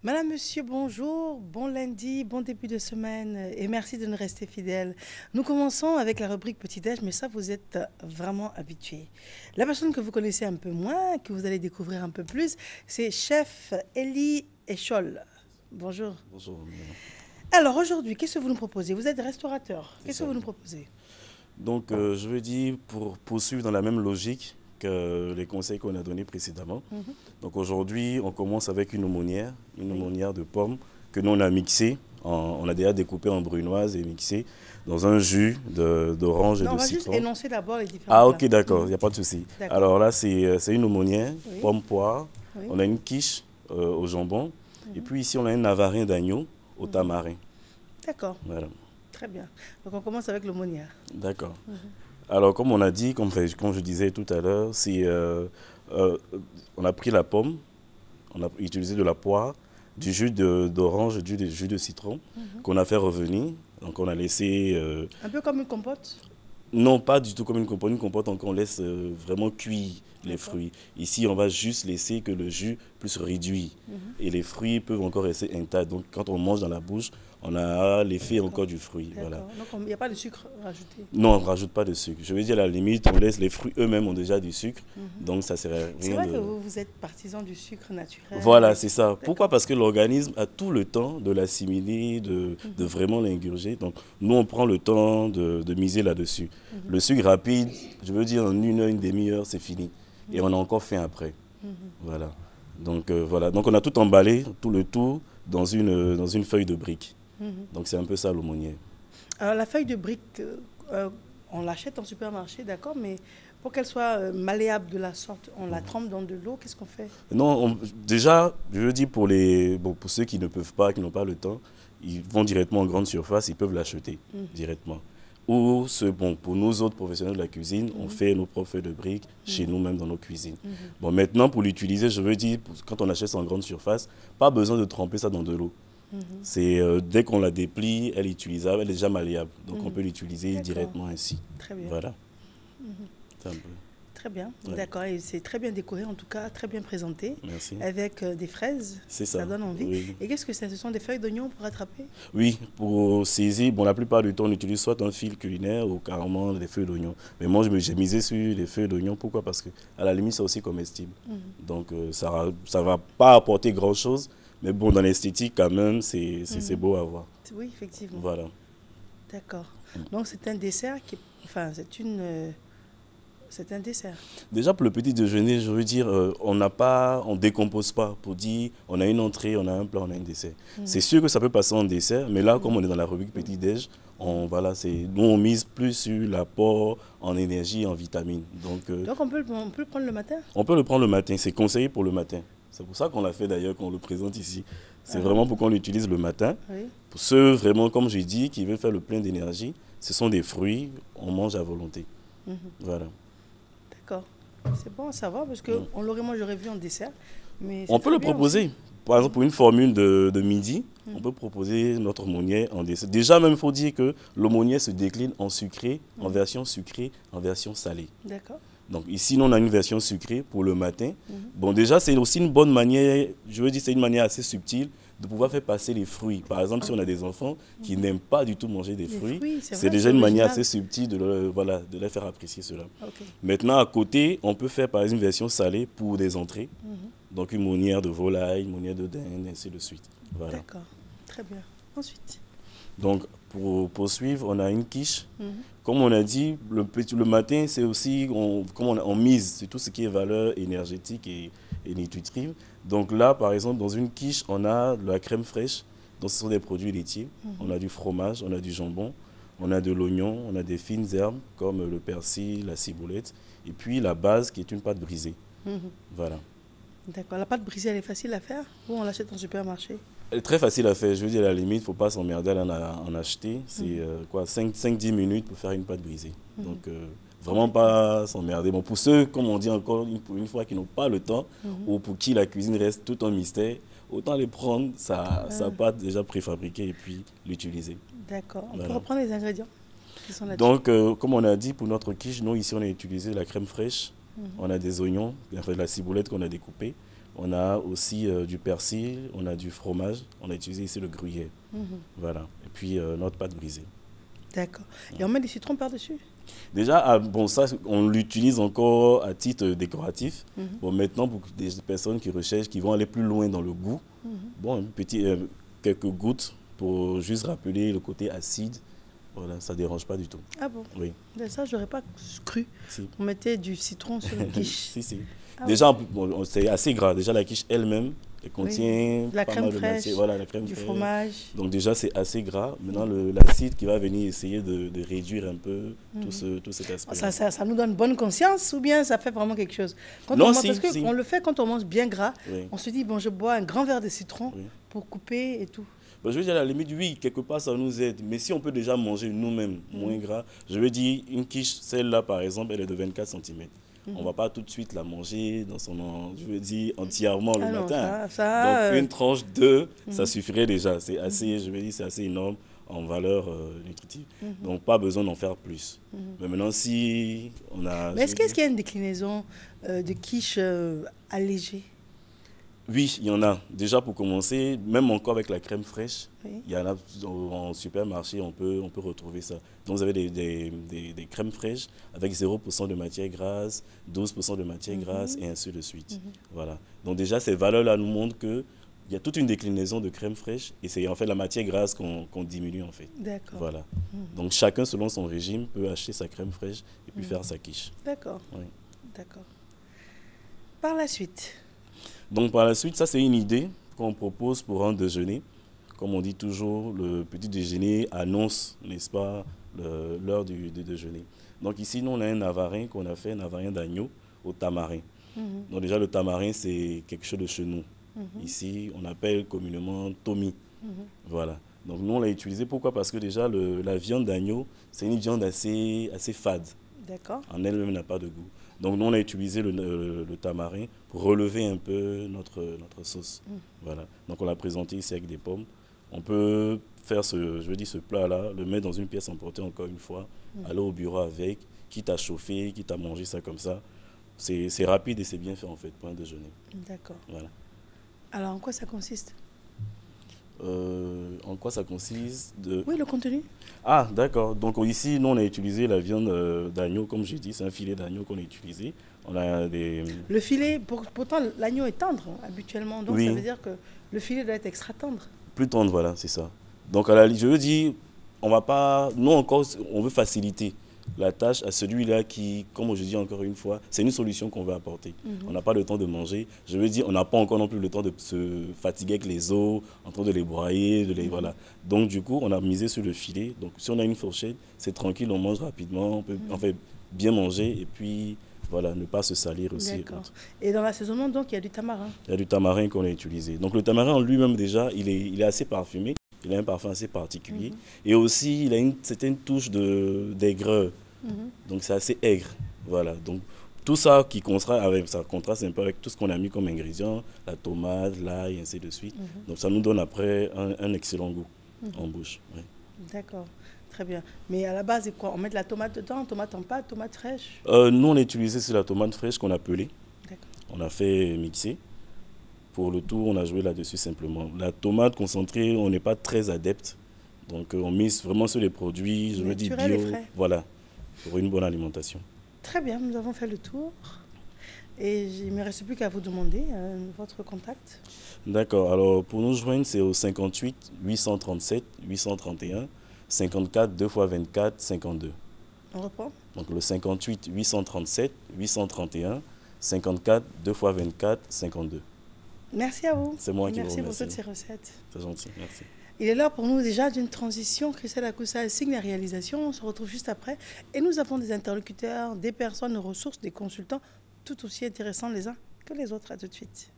Madame, Monsieur, bonjour, bon lundi, bon début de semaine et merci de nous rester fidèles. Nous commençons avec la rubrique Petit-Déj, mais ça, vous êtes vraiment habitués. La personne que vous connaissez un peu moins, que vous allez découvrir un peu plus, c'est Chef Elie Echol. Bonjour. Bonjour. Alors aujourd'hui, qu'est-ce que vous nous proposez? Vous êtes restaurateur. C'est Qu'est-ce que ça. vous nous proposez? Donc, je veux dire, pour poursuivre dans la même logique que les conseils qu'on a donnés précédemment. Mhm. Donc, aujourd'hui, on commence avec une aumônière de pommes que nous, on a mixée. On a déjà découpé en brunoise et mixé dans un jus d'orange et Non, on de va juste citron. énoncer d'abord les différents Ah, plats. ok, d'accord, il Mhm. n'y a pas de souci. D'accord. Alors là, c'est une aumônière, Oui, pomme poire. oui. On a une quiche au jambon. Et Mhm. puis ici, on a un navarin d'agneau au Mhm. tamarin. D'accord, Voilà, très bien. Donc on commence avec l'aumônière. d'accord. Mhm. Alors, comme on a dit, comme je disais tout à l'heure, euh, on a pris la pomme, on a utilisé de la poire, du jus d'orange, du jus de citron, Mhm. qu'on a fait revenir. Donc, on a laissé, Un peu comme une compote. non pas du tout comme une compote, donc on laisse vraiment cuire les D'accord. fruits. Ici, on va juste laisser que le jus puisse réduire. Mhm. Et les fruits peuvent encore rester intacts. Donc, quand on mange dans la bouche, on a l'effet D'accord. encore du fruit. Voilà. D'accord. Donc, il n'y a pas de sucre rajouté. Non, on ne rajoute pas de sucre. Je veux dire, à la limite, on laisse les fruits eux-mêmes ont déjà du sucre. Mhm. Donc, ça ne sert à C'est rien vrai que de... vous êtes partisan du sucre naturel. Voilà, c'est ça. Pourquoi? D'accord. Parce que l'organisme a tout le temps de l'assimiler, de Mhm. vraiment l'ingurger. Donc, nous, on prend le temps de miser là-dessus. Mhm. Le sucre rapide, je veux dire, en une heure, une demi-heure, c'est fini. Et on a encore faim après. Mhm. Voilà. Donc, voilà. Donc, on a tout emballé, tout le tout, dans une feuille de brique. Mhm. Donc, c'est un peu ça l'aumônier. Alors, la feuille de brique, euh, on l'achète en supermarché, d'accord, mais pour qu'elle soit malléable de la sorte, on la trempe dans de l'eau, qu'est-ce qu'on fait? Non, déjà, je veux dire pour ceux qui ne peuvent pas, qui n'ont pas le temps, ils vont directement en grande surface, ils peuvent l'acheter Mhm. directement. Ou bon, pour nous autres professionnels de la cuisine, on Mhm. fait nos propres feuilles de briques chez Mhm. nous-mêmes dans nos cuisines. Mhm. Bon, maintenant, pour l'utiliser, je veux dire, quand on achète ça en grande surface, pas besoin de tremper ça dans de l'eau. Mhm. C'est dès qu'on la déplie, elle est utilisable, elle est déjà malléable. Donc, on Mhm. peut l'utiliser D'accord. directement ainsi. Très bien. Voilà. Mhm. C'est un peu. Très bien. Ouais. D'accord. Et c'est très bien décoré, en tout cas, très bien présenté, Merci. avec des fraises. C'est Ça ça. donne envie. Oui. Et qu'est-ce que c'est? Ce sont des feuilles d'oignon pour attraper? Oui, pour saisir, bon, la plupart du temps, on utilise soit un fil culinaire ou carrément des feuilles d'oignon. Mais moi, j'ai misé sur les feuilles d'oignon. Pourquoi? Parce que à la limite, c'est aussi comestible. Mhm. Donc, ça va pas apporter grand-chose. Mais bon, dans l'esthétique, quand même, c'est Mhm. beau à voir. Oui, effectivement. Voilà. D'accord. Donc c'est un dessert qui, enfin c'est un dessert. Déjà, pour le petit déjeuner, je veux dire, on décompose pas pour dire, on a une entrée, on a un plat, on a un dessert. C'est Mhm. sûr que ça peut passer en dessert, mais là, comme Mhm. on est dans la rubrique petit déj, voilà, nous, on mise plus sur l'apport en énergie et en vitamines. Donc, Donc on peut le prendre le matin. on peut le prendre le matin, c'est conseillé pour le matin. C'est pour ça qu'on l'a fait d'ailleurs, qu'on le présente ici. C'est Ah, vraiment pour qu'on l'utilise le matin. oui. Pour ceux vraiment, comme j'ai dit, qui veulent faire le plein d'énergie, ce sont des fruits, on mange à volonté. Mhm. Voilà. D'accord. C'est bon à savoir parce que Mm. moi j'aurais vu en dessert, mais On c'est peut très le bien aussi. proposer. Par exemple, pour une formule de midi, on Mhm. peut proposer notre aumônier en dessert. Déjà, même, il faut dire que l'aumônier se décline en Mhm. sucrée, en version salée. D'accord. Donc ici, nous, on a une version sucrée pour le matin. Mhm. Bon, déjà, c'est aussi une bonne manière, je veux dire, c'est une manière assez subtile de pouvoir faire passer les fruits. Par exemple, si on a des enfants qui n'aiment pas du tout manger des Les fruits, fruits, c'est c'est vrai, déjà c'est une manière original. assez subtile voilà, de leur faire apprécier cela. Ok. Maintenant, à côté, on peut faire par exemple une version salée pour des entrées. Mhm. Donc une monnière de volaille, une monnière de dinde, ainsi de suite. Voilà. D'accord. Très bien. Ensuite. Donc pour poursuivre, on a une quiche. Mhm. Comme on a dit, le matin, c'est aussi, on mise sur tout ce qui est valeur énergétique et nutritive. Donc là, par exemple, dans une quiche, on a de la crème fraîche. Donc ce sont des produits laitiers. On Mhm. a du fromage, on a du jambon, on a de l'oignon, on a des fines herbes comme le persil, la ciboulette. Et puis la base qui est une pâte brisée. Mhm. Voilà. D'accord. La pâte brisée, elle est facile à faire ou on l'achète en supermarché? Elle est très facile à faire. Je veux dire, à la limite, il ne faut pas s'emmerder à en acheter. C'est Mhm. quoi, 5-10 minutes pour faire une pâte brisée. Mhm. Donc, vraiment pas s'emmerder. Bon, pour ceux, comme on dit encore pour une fois, qui n'ont pas le temps Mhm. ou pour qui la cuisine reste tout un mystère, autant les prendre, sa Ah, pâte déjà préfabriquée et puis l'utiliser. d'accord. On peut Voilà. reprendre les ingrédients qui sont là-dessus. Donc, comme on a dit, pour notre quiche, nous, ici, on a utilisé la crème fraîche. Mhm. On a des oignons, enfin, de la ciboulette qu'on a découpée. On a aussi du persil, on a du fromage. On a utilisé ici le gruyère. Voilà. Et puis notre pâte brisée. D'accord. Et on met des citrons par-dessus? Déjà, bon, ça, on l'utilise encore à titre décoratif. Bon, maintenant, pour des personnes qui recherchent, qui vont aller plus loin dans le goût, bon, quelques gouttes pour juste rappeler le côté acide. Voilà, ça ne dérange pas du tout. Ah bon? Oui. Ça, je n'aurais pas cru. Si. On mettait du citron sur une quiche. Si, si. Ah déjà, bon, c'est assez gras. Déjà, la quiche elle-même, elle contient la pas crème mal de fraîche, matière. Voilà, la crème du fraîche. fromage. Donc déjà, c'est assez gras. Maintenant, l'acide qui va venir essayer de réduire un peu tout cet aspect. Ça nous donne bonne conscience ou bien ça fait vraiment quelque chose? Quand Non, on si, parce si. qu'on le fait quand on mange bien gras, Oui. on se dit, bon, je bois un grand verre de citron pour couper et tout. Ben, je veux dire, à la limite, oui, quelque part, ça nous aide. Mais si on peut déjà manger nous-mêmes moins gras, je veux dire, une quiche, celle-là, par exemple, elle est de 24 cm. On ne va pas tout de suite la manger dans je veux dire, entièrement le matin. Donc, une tranche ça suffirait déjà. C'est assez, je veux dire, c'est assez énorme en valeur nutritive. Donc, pas besoin d'en faire plus. Mais maintenant, si on a... Mais est-ce qu'il y a une déclinaison de quiche allégée? Oui, il y en a. Déjà, pour commencer, même encore avec la crème fraîche, il y en a en supermarché, on peut retrouver ça. Donc, vous avez des crèmes fraîches avec 0% de matière grasse, 12% de matière grasse, et ainsi de suite. Voilà. Donc, déjà, ces valeurs-là nous montrent qu'il y a toute une déclinaison de crème fraîche, et c'est en fait la matière grasse qu'on diminue, en fait. D'accord. Voilà. Donc, chacun, selon son régime, peut acheter sa crème fraîche et puis faire sa quiche. D'accord. Oui. D'accord. Par la suite... Donc par la suite, ça c'est une idée qu'on propose pour un déjeuner. Comme on dit toujours, le petit déjeuner annonce, n'est-ce pas, l'heure du déjeuner. Donc ici, nous on a un navarin qu'on a fait, un navarin d'agneau au tamarin. Donc déjà le tamarin c'est quelque chose de chez nous. Ici, on appelle communément tomi. Voilà. Donc nous on l'a utilisé, pourquoi? Parce que déjà la viande d'agneau, c'est une viande assez fade. D'accord. En elle-même n'a pas de goût. Donc nous, on a utilisé le tamarin pour relever un peu notre sauce. Voilà. Donc on l'a présenté ici avec des pommes. On peut faire ce plat-là, le mettre dans une pièce emportée encore une fois, aller au bureau avec, quitte à chauffer, quitte à manger ça comme ça. C'est rapide et c'est bien fait en fait pour un déjeuner. D'accord. Voilà. Alors en quoi ça consiste? En quoi ça consiste Oui, le contenu. Ah, d'accord. Donc ici, nous, on a utilisé la viande d'agneau, comme j'ai dit, c'est un filet d'agneau qu'on a utilisé. On a Le filet, pourtant l'agneau est tendre habituellement, donc ça veut dire que le filet doit être extra tendre. Plus tendre, voilà, c'est ça. Donc je veux dire, on va pas, nous encore, on veut faciliter la tâche à celui-là qui, comme je dis encore une fois, c'est une solution qu'on veut apporter. On n'a pas le temps de manger. Je veux dire, on n'a pas encore non plus le temps de se fatiguer avec les os, en train de les broyer, voilà. Donc du coup, on a misé sur le filet. Donc si on a une fourchette, c'est tranquille, on mange rapidement, on peut en fait bien manger et puis voilà, ne pas se salir aussi. D'accord. Et dans l'assaisonnement, donc, il y a du tamarin. Il y a du tamarin qu'on a utilisé. Donc le tamarin en lui-même déjà, il est assez parfumé. Il a un parfum assez particulier. Et aussi, il a une certaine touche d'aigreur. Donc, c'est assez aigre. Voilà. Donc, tout ça qui contraste un peu avec tout ce qu'on a mis comme ingrédients, la tomate, l'ail, et ainsi de suite. Donc, ça nous donne après un excellent goût en bouche. Oui. D'accord. Très bien. Mais à la base, c'est quoi? On met de la tomate dedans, tomate en pâte, tomate fraîche? Nous, on a utilisé la tomate fraîche qu'on a pelée. D'accord. On a fait mixer. Pour le tour, on a joué là-dessus simplement. La tomate concentrée, on n'est pas très adepte. Donc, on mise vraiment sur les produits, je veux dire bio. Et frais. Voilà, pour une bonne alimentation. Très bien, nous avons fait le tour. Et il ne me reste plus qu'à vous demander votre contact. D'accord. Alors, pour nous joindre, c'est au 58 837 831 54 2 x 24 52. On reprend? Donc, le 58 837 831 54 2 x 24 52. Merci à vous. C'est moi qui vous remercie. remercie. Merci pour toutes ces recettes. C'est gentil, merci. Il est l'heure pour nous déjà d'une transition. Christelle Akoussa signe la réalisation. On se retrouve juste après. Et nous avons des interlocuteurs, des personnes, des ressources, des consultants tout aussi intéressants les uns que les autres. À tout de suite.